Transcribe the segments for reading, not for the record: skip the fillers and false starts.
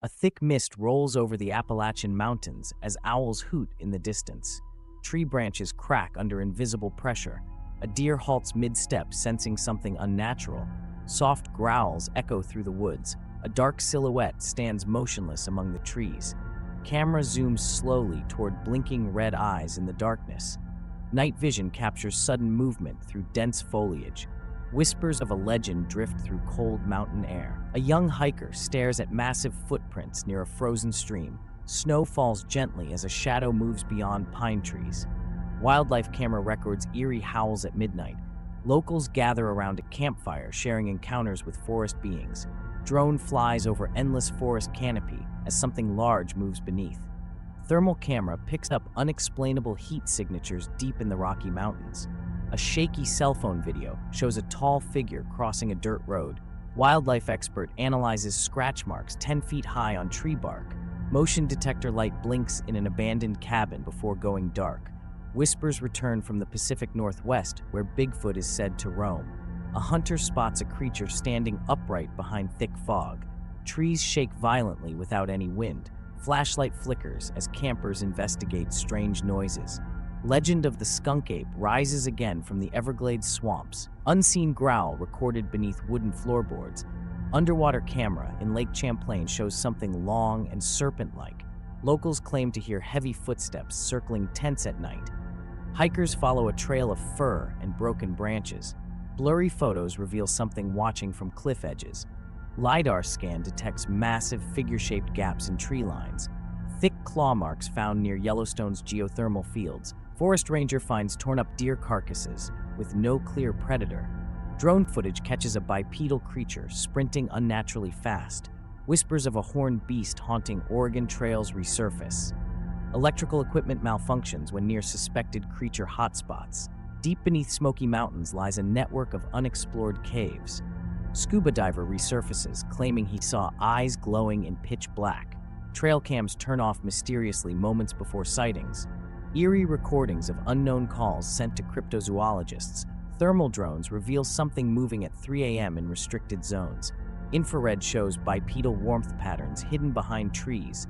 A thick mist rolls over the Appalachian Mountains as owls hoot in the distance. Tree branches crack under invisible pressure. A deer halts mid-step, sensing something unnatural. Soft growls echo through the woods. A dark silhouette stands motionless among the trees. Camera zooms slowly toward blinking red eyes in the darkness. Night vision captures sudden movement through dense foliage. Whispers of a legend drift through cold mountain air. A young hiker stares at massive footprints near a frozen stream. Snow falls gently as a shadow moves beyond pine trees. Wildlife camera records eerie howls at midnight. Locals gather around a campfire, sharing encounters with forest beings. Drone flies over endless forest canopy as something large moves beneath. Thermal camera picks up unexplainable heat signatures deep in the Rocky Mountains. A shaky cell phone video shows a tall figure crossing a dirt road. Wildlife expert analyzes scratch marks 10 feet high on tree bark. Motion detector light blinks in an abandoned cabin before going dark. Whispers return from the Pacific Northwest, where Bigfoot is said to roam. A hunter spots a creature standing upright behind thick fog. Trees shake violently without any wind. Flashlight flickers as campers investigate strange noises. Legend of the skunk ape rises again from the Everglades swamps. Unseen growl recorded beneath wooden floorboards. Underwater camera in Lake Champlain shows something long and serpent-like. Locals claim to hear heavy footsteps circling tents at night. Hikers follow a trail of fur and broken branches. Blurry photos reveal something watching from cliff edges. LiDAR scan detects massive figure-shaped gaps in tree lines. Thick claw marks found near Yellowstone's geothermal fields. Forest ranger finds torn-up deer carcasses with no clear predator. Drone footage catches a bipedal creature sprinting unnaturally fast. Whispers of a horned beast haunting Oregon trails resurface. Electrical equipment malfunctions when near suspected creature hotspots. Deep beneath Smoky Mountains lies a network of unexplored caves. Scuba diver resurfaces, claiming he saw eyes glowing in pitch black. Trail cams turn off mysteriously moments before sightings. Eerie recordings of unknown calls sent to cryptozoologists. Thermal drones reveal something moving at 3 a.m. in restricted zones. Infrared shows bipedal warmth patterns hidden behind trees.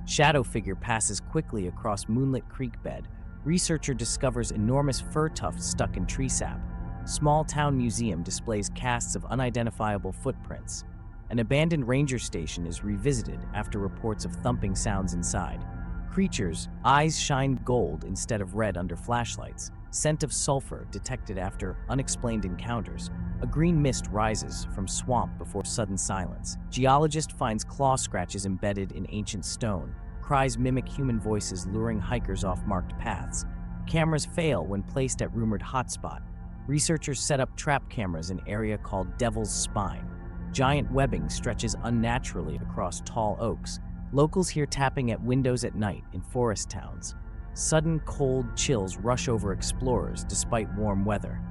Shadow figure passes quickly across moonlit creek bed. Researcher discovers enormous fur tufts stuck in tree sap. Small town museum displays casts of unidentifiable footprints. An abandoned ranger station is revisited after reports of thumping sounds inside. Creatures, eyes shine gold instead of red under flashlights. Scent of sulfur detected after unexplained encounters. A green mist rises from swamp before sudden silence. Geologist finds claw scratches embedded in ancient stone. Cries mimic human voices luring hikers off marked paths. Cameras fail when placed at rumored hotspot. Researchers set up trap cameras in area called Devil's Spine. Giant webbing stretches unnaturally across tall oaks. Locals hear tapping at windows at night in forest towns. Sudden cold chills rush over explorers despite warm weather.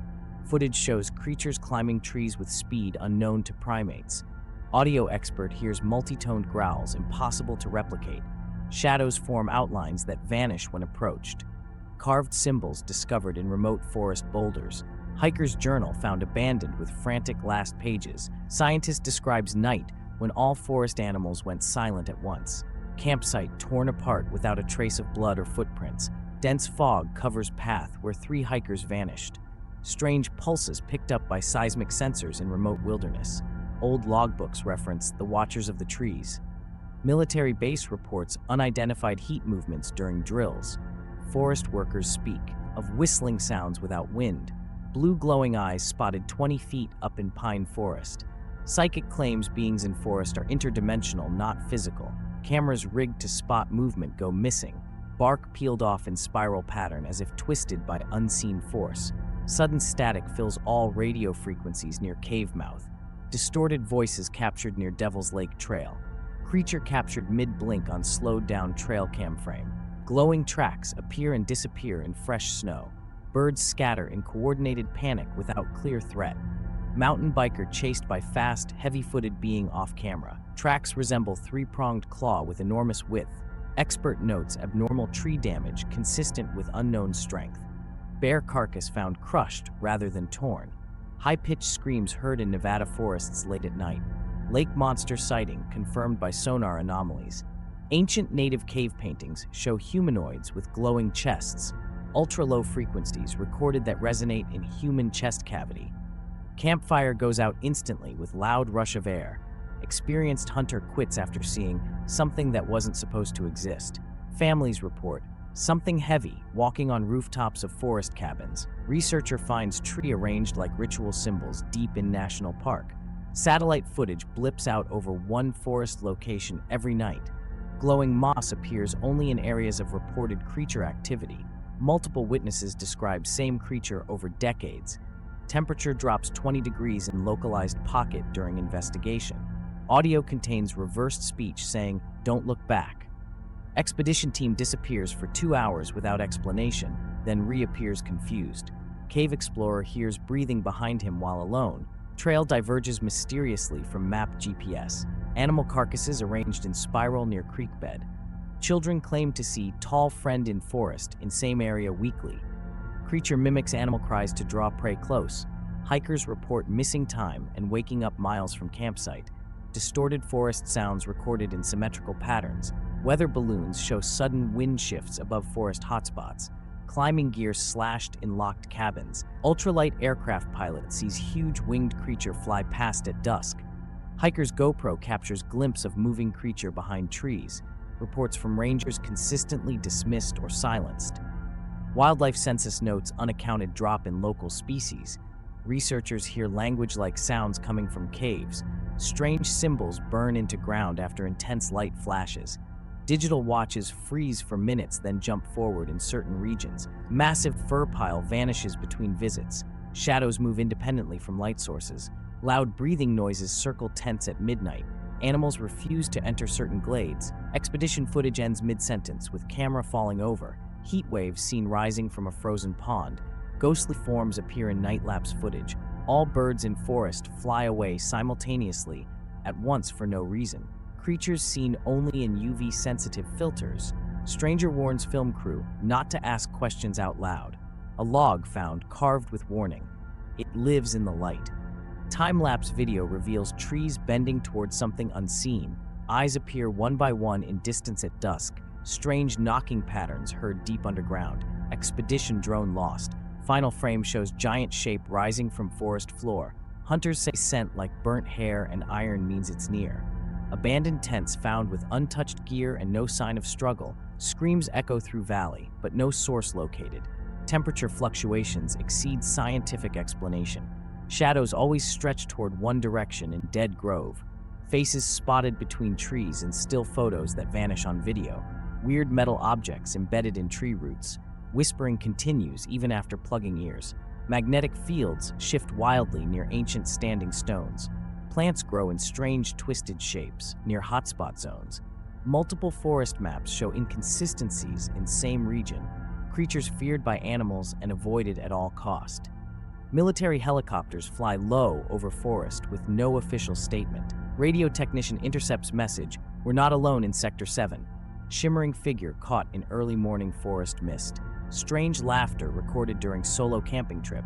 Footage shows creatures climbing trees with speed unknown to primates. Audio expert hears multi-toned growls impossible to replicate. Shadows form outlines that vanish when approached. Carved symbols discovered in remote forest boulders. Hiker's journal found abandoned with frantic last pages. Scientist describes night when all forest animals went silent at once. Campsite torn apart without a trace of blood or footprints. Dense fog covers path where 3 hikers vanished. Strange pulses picked up by seismic sensors in remote wilderness. Old logbooks reference the Watchers of the Trees. Military base reports unidentified heat movements during drills. Forest workers speak of whistling sounds without wind. Blue glowing eyes spotted 20 feet up in pine forest. Psychic claims beings in forest are interdimensional, not physical. Cameras rigged to spot movement go missing. Bark peeled off in spiral pattern as if twisted by unseen force. Sudden static fills all radio frequencies near cave mouth. Distorted voices captured near Devil's Lake Trail. Creature captured mid-blink on slowed down trail cam frame. Glowing tracks appear and disappear in fresh snow. Birds scatter in coordinated panic without clear threat. Mountain biker chased by fast, heavy-footed being off camera. Tracks resemble 3-pronged claw with enormous width. Expert notes abnormal tree damage consistent with unknown strength. Bear carcass found crushed rather than torn. High-pitched screams heard in Nevada forests late at night. Lake monster sighting confirmed by sonar anomalies. Ancient native cave paintings show humanoids with glowing chests. Ultra-low frequencies recorded that resonate in human chest cavity. Campfire goes out instantly with loud rush of air. Experienced hunter quits after seeing something that wasn't supposed to exist. Families report something heavy walking on rooftops of forest cabins. Researcher finds tree arranged like ritual symbols deep in national park. Satellite footage blips out over one forest location every night. Glowing moss appears only in areas of reported creature activity. Multiple witnesses describe same creature over decades. Temperature drops 20 degrees in localized pocket during investigation. Audio contains reversed speech saying, "Don't look back." Expedition team disappears for 2 hours without explanation, then reappears confused. Cave explorer hears breathing behind him while alone. Trail diverges mysteriously from map GPS. Animal carcasses arranged in spiral near creek bed. Children claim to see tall friend in forest in same area weekly. Creature mimics animal cries to draw prey close. Hikers report missing time and waking up miles from campsite. Distorted forest sounds recorded in symmetrical patterns. Weather balloons show sudden wind shifts above forest hotspots. Climbing gear slashed in locked cabins. Ultralight aircraft pilot sees huge winged creature fly past at dusk. Hiker's GoPro captures glimpse of moving creature behind trees. Reports from rangers consistently dismissed or silenced. Wildlife census notes unaccounted drop in local species. Researchers hear language-like sounds coming from caves. Strange symbols burn into ground after intense light flashes. Digital watches freeze for minutes then jump forward in certain regions. Massive fur pile vanishes between visits. Shadows move independently from light sources. Loud breathing noises circle tents at midnight. Animals refuse to enter certain glades. Expedition footage ends mid-sentence with camera falling over. Heat waves seen rising from a frozen pond. Ghostly forms appear in night-lapse footage. All birds in forest fly away simultaneously at once for no reason. Creatures seen only in UV-sensitive filters. Stranger warns film crew not to ask questions out loud. A log found carved with warning. It lives in the light. Time-lapse video reveals trees bending towards something unseen. Eyes appear one by one in distance at dusk. Strange knocking patterns heard deep underground. Expedition drone lost. Final frame shows giant shape rising from forest floor. Hunters say scent like burnt hair and iron means it's near. Abandoned tents found with untouched gear and no sign of struggle. Screams echo through valley, but no source located. Temperature fluctuations exceed scientific explanation. Shadows always stretch toward one direction in dead grove. Faces spotted between trees and still photos that vanish on video. Weird metal objects embedded in tree roots. Whispering continues even after plugging ears. Magnetic fields shift wildly near ancient standing stones. Plants grow in strange twisted shapes near hotspot zones. Multiple forest maps show inconsistencies in same region. Creatures feared by animals and avoided at all cost. Military helicopters fly low over forest with no official statement. Radio technician intercepts message, "We're not alone in Sector 7. Shimmering figure caught in early morning forest mist. Strange laughter recorded during solo camping trip.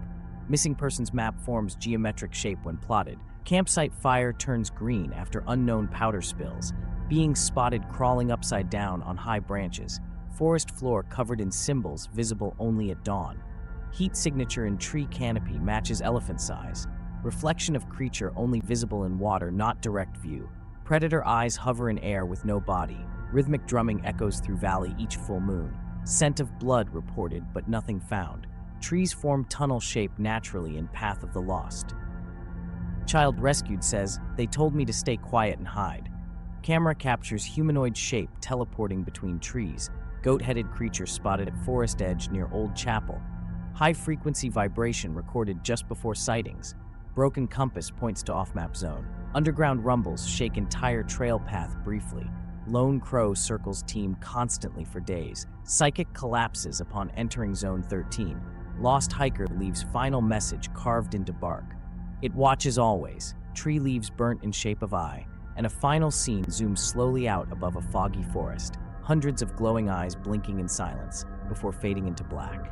Missing person's map forms geometric shape when plotted. Campsite fire turns green after unknown powder spills. Being spotted crawling upside down on high branches. Forest floor covered in symbols visible only at dawn. Heat signature in tree canopy matches elephant size. Reflection of creature only visible in water, not direct view. Predator eyes hover in air with no body. Rhythmic drumming echoes through valley each full moon. Scent of blood reported, but nothing found. Trees form tunnel shape naturally in path of the lost. Child rescued says, "They told me to stay quiet and hide." Camera captures humanoid shape teleporting between trees. Goat-headed creature spotted at forest edge near Old Chapel. High-frequency vibration recorded just before sightings. Broken compass points to off-map zone. Underground rumbles shake entire trail path briefly. Lone crow circles team constantly for days. Psychic collapses upon entering Zone 13. Lost hiker leaves final message carved into bark. It watches always. Tree leaves burnt in shape of eye. And a final scene zooms slowly out above a foggy forest. Hundreds of glowing eyes blinking in silence before fading into black.